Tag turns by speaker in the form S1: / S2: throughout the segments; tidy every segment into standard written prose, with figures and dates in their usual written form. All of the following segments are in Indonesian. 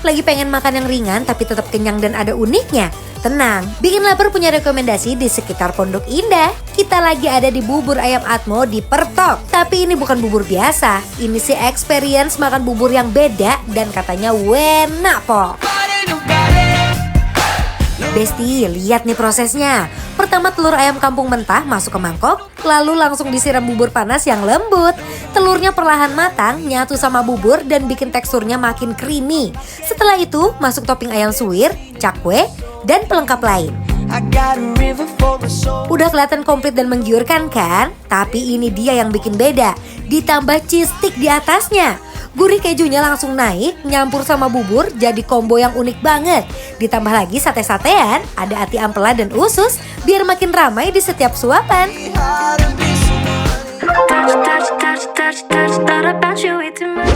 S1: Lagi pengen makan yang ringan tapi tetap kenyang dan ada uniknya? Tenang, Bikin Lapar punya rekomendasi di sekitar Pondok Indah. Kita lagi ada di Bubur Ayam Atmo di Pertok. Tapi ini bukan bubur biasa, ini sih experience makan bubur yang beda dan katanya enak po. Besti, lihat nih prosesnya. Pertama telur ayam kampung mentah masuk ke mangkok, lalu langsung disiram bubur panas yang lembut. Telurnya perlahan matang, nyatu sama bubur dan bikin teksturnya makin creamy. Setelah itu masuk topping ayam suwir, cakwe, dan pelengkap lain. Udah kelihatan komplit dan menggiurkan kan? Tapi ini dia yang bikin beda, ditambah cheese stick di atasnya. Gurih kejunya langsung naik, nyampur sama bubur, jadi combo yang unik banget. Ditambah lagi sate-satean, ada ati ampela dan usus, biar makin ramai di setiap suapan.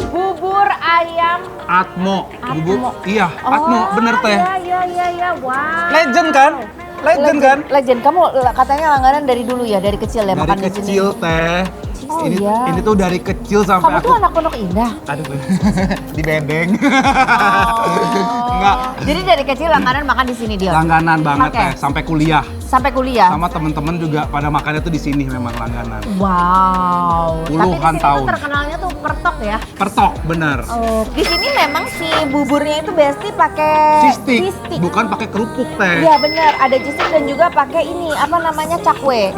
S2: Bubur ayam
S3: Atmo.
S2: Atmo.
S3: Iya, Atmo, bener teh.
S2: Iya, wow.
S3: Legend kan? Legend kan?
S2: Legend. Kamu katanya langganan dari dulu ya, dari kecil ya
S3: Dari
S2: makan di sini.
S3: kecil teh.
S2: Oh,
S3: ini,
S2: iya.
S3: ini tuh dari kecil sampai
S2: Kamu tuh anak Pondok Indah.
S3: Aduh, di bedeng.
S2: Oh.
S3: Enggak.
S2: Jadi dari kecil langganan makan di sini dia.
S3: Langganan banget
S2: Oke.
S3: teh, sampai kuliah.
S2: Sampai kuliah.
S3: Sama temen-temen juga pada makannya tuh di sini memang langganan.
S2: Wow.
S3: Puluhan
S2: Tapi di sini
S3: tahun.
S2: tuh terkenalnya tuh Pertok ya.
S3: Pertok, bener.
S2: Oh, di sini memang si buburnya itu Besti pakai
S3: Cheese stick, bukan pakai kerupuk teh.
S2: Iya benar, ada cheese stick dan juga pakai ini apa namanya cakwe.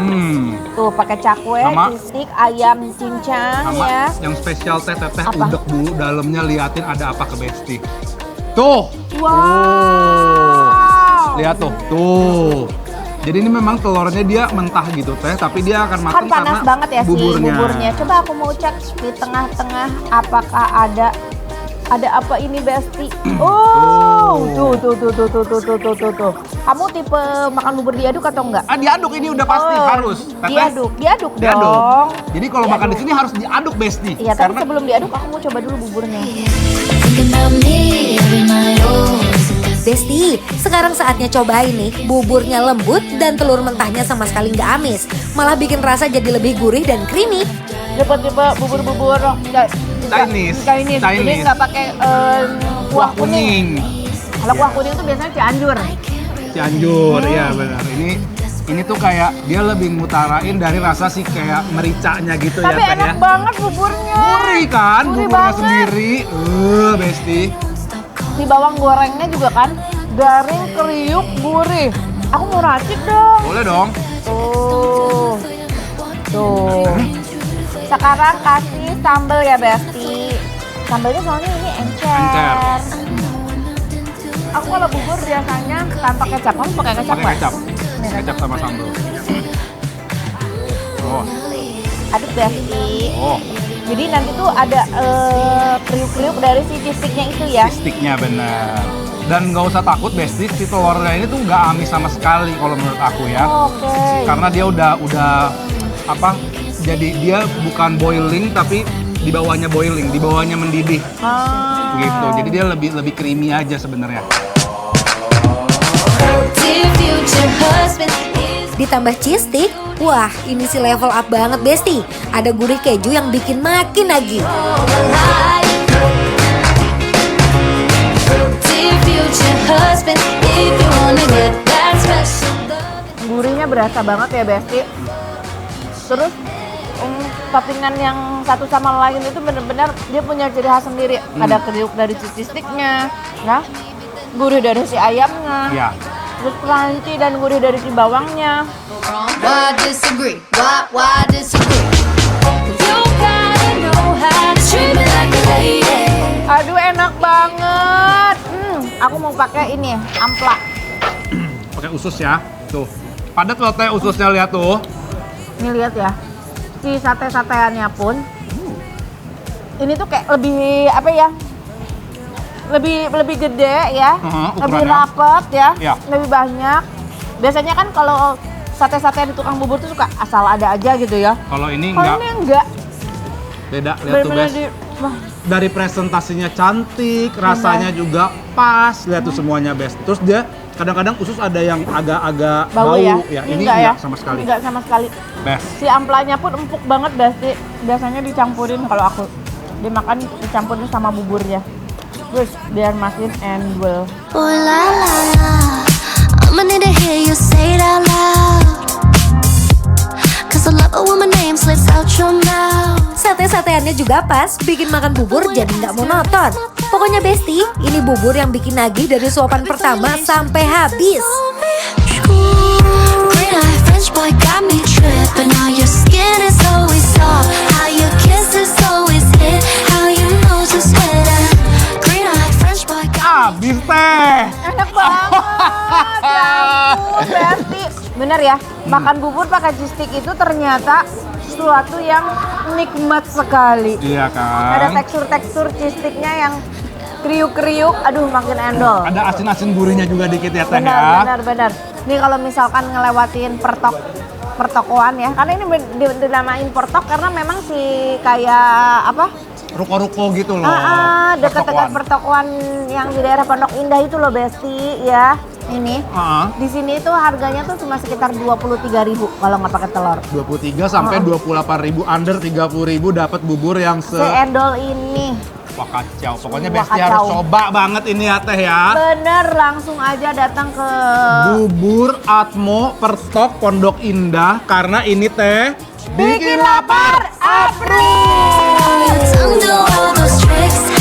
S2: Tuh pakai cakwe,
S3: Sama-
S2: cheese stick, ayam cincang
S3: Sama
S2: ya.
S3: yang spesial teh
S2: Apa?
S3: udek dulu dalamnya, liatin ada apa ke Besti. Tuh.
S2: Wow.
S3: Oh. Lihat tuh. Jadi ini memang telurnya dia mentah gitu teh, tapi dia akan
S2: Kan
S3: matang
S2: panas
S3: karena
S2: banget ya
S3: buburnya.
S2: si buburnya. Coba aku mau cek di tengah-tengah apakah ada apa ini Besti. Oh, tuh. Kamu tipe makan bubur diaduk atau enggak?
S3: Ah, diaduk ini udah pasti
S2: Oh,
S3: harus. Teteh.
S2: Diaduk
S3: Diaduk.
S2: dong.
S3: Jadi kalau makan di sini harus diaduk Besti.
S2: Iya, tapi sebelum diaduk aku mau coba dulu buburnya.
S1: Besti, sekarang saatnya cobain nih. Buburnya lembut dan telur mentahnya sama sekali nggak amis. Malah bikin rasa jadi lebih gurih dan creamy.
S2: Tipe-tipe bubur-bubur
S3: Chinese.
S2: Jadi nggak pakai kuah kuning. Kalau kuah kuning itu biasanya Cianjur.
S3: Cianjur, iya benar. Ini tuh kayak dia lebih ngutarain dari rasa sih kayak mericanya gitu
S2: Tapi
S3: ya teh
S2: enak
S3: ya.
S2: banget buburnya.
S3: Gurih kan,
S2: Gurih
S3: buburnya
S2: banget.
S3: sendiri. Besti.
S2: Si bawang gorengnya juga kan garing, kriuk, gurih. Aku mau racik dong.
S3: Boleh dong.
S2: Tuh. Sekarang kasih sambal ya Besti. Sambalnya soalnya ini encer. Aku kalau bubur biasanya tanpa kecap. Kamu pakai kecap
S3: Pakai
S2: nggak?
S3: kecap.
S2: Ini kan.
S3: Kecap sama sambal. Oh.
S2: Aduk Besti.
S3: Oh,
S2: Jadi nanti tuh ada kriuk-kriuk dari si cheese stick-nya itu ya.
S3: sticknya bener. Dan nggak usah takut Besti, si telurnya ini tuh nggak amis sama sekali kalau menurut aku ya.
S2: Oke.
S3: Karena dia udah apa? Jadi dia bukan boiling tapi di bawahnya boiling, di bawahnya mendidih gitu. Jadi dia lebih creamy aja sebenarnya.
S1: Ditambah cheese stick, wah ini sih level up banget Besti. Ada gurih keju yang bikin makin nagih.
S2: Gurihnya berasa banget ya Besti. Terus toppingan yang satu sama lain itu benar-benar dia punya ciri khas sendiri. Ada kriuk dari cheese stick-nya, ya, gurih dari si ayamnya,
S3: Ya.
S2: terus crunchy dan gurih dari si bawangnya.
S4: Why disagree? Why disagree? You gotta know how to treat me like a lady.
S2: Aduh enak banget. Aku mau pakai ini ampla.
S3: Pakai usus ya. Tuh. Padat loh teh ususnya, lihat tuh.
S2: Nih lihat ya, si sate-sateannya pun ini tuh kayak lebih apa ya? Lebih gede ya, lebih
S3: ukurannya.
S2: rapet ya,
S3: Ya.
S2: lebih banyak. Biasanya kan kalau sate-satean di tukang bubur tuh suka asal ada aja gitu ya.
S3: Kalau ini
S2: Kalau
S3: enggak,
S2: ini enggak,
S3: beda. Lihat tuh
S2: bener-bener
S3: Bes.
S2: wah,
S3: Dari presentasinya cantik, rasanya juga pas. Lihat tuh semuanya Bes. Terus dia kadang-kadang usus ada yang agak-agak
S2: bau ya.
S3: Ini
S2: enggak ya,
S3: sama sekali.
S2: Enggak sama sekali.
S3: Bes.
S2: Si amplanya pun empuk banget Besti. Biasanya dicampurin kalau aku dimakan dicampurin sama buburnya. Terus biar makin endul.
S4: Oh la la la, I'ma need to hear you say it out loud. Cause I love it when my name slips out your mouth.
S1: Sate-sateannya juga pas, bikin makan bubur jadi nggak monoton. Pokoknya Besti, ini bubur yang bikin nagih dari suapan pertama sampai habis.
S4: Green eye French boy got me tripping. How your skin is always soft, how your kisses always hit, how your nose is sweating. Green eye French boy got
S3: Habis teh.
S2: Enak banget. Ya ampun, Besti. Bener ya, makan bubur pakai cheese stick itu ternyata sesuatu yang nikmat sekali.
S3: Iya
S2: Ada
S3: kan?
S2: tekstur-tekstur cheese sticknya yang kriuk-kriuk, aduh makin endol.
S3: Ada asin-asin gurihnya juga dikit ya teh
S2: Benar,
S3: ya.
S2: benar, benar. Nih kalau misalkan ngelewatin pertokoan ya, karena ini dinamain pertok karena memang si kayak apa?
S3: Ruko-ruko gitu loh.
S2: Dekat-dekat pertokoan yang di daerah Pondok Indah itu loh Besti ya. Ini di sini itu harganya tuh cuma sekitar 23.000 kalau nggak pakai telur.
S3: 23 sampai 28.000, under 30.000 dapat bubur yang
S2: Seendol ini.
S3: Wah kacau. Pokoknya
S2: Wah,
S3: Besti
S2: kacau.
S3: harus coba banget ini ya teh ya.
S2: Bener, langsung aja datang ke
S3: Bubur Atmo Pertok Pondok Indah karena ini teh bikin lapar.
S4: Let's undo all those tricks.